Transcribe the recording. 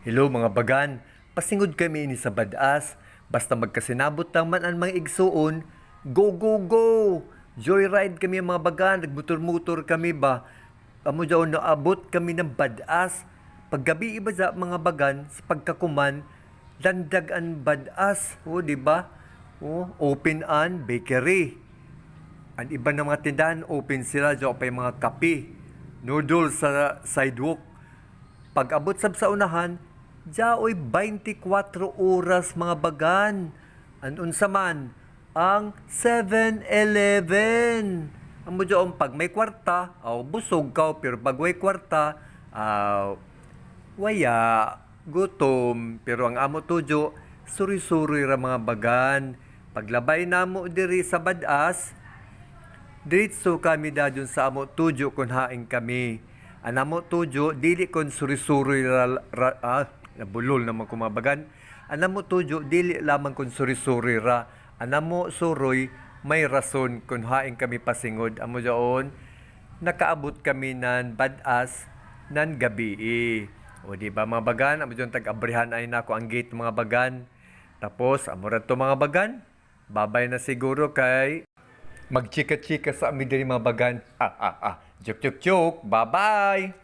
Hello mga bagan, pasingod kami ni sa badas. Basta magkasinabot lang man ang mga igsuon, go go go! Joyride kami mga bagan, nagmotor-motor kami ba? Amo daw naabot kami ng badas. Paggabi iba sa mga bagan, sa pagkakuman, landag ang badas. O, di ba? O, open an bakery. Ang iba ng mga tindahan, open sila, diyan pa yung mga kape, noodles sa sidewalk. Pag abot sab sa unahan, jaoy 24 oras mga bagan. Unsa man ang 7-Eleven. Amo diyon pag may kwarta, busog ka pero pag way kwarta, waya gutom pero ang amo tujo suri-suri ra mga bagan. Paglabay namo diri sa badas, diretso kami dadyon sa amo tujo kun haing kami. Anamo tujo dili kon suri-suri nabulol naman kumabagan. Anamo tujo dili lamang kon suri-suri ra. Anamo suroy may rason kun haing kami pasingod. Amo jaon nakaabot kami nan badas nan gabi. O di ba mga bagan, amo jaon tag-abrihan ay nako ang gate mga bagan. Tapos amo ra to mga bagan. Babay na siguro kay magchika-chika sa amin diri mga bagan. Joke, joke, joke. Bye-bye!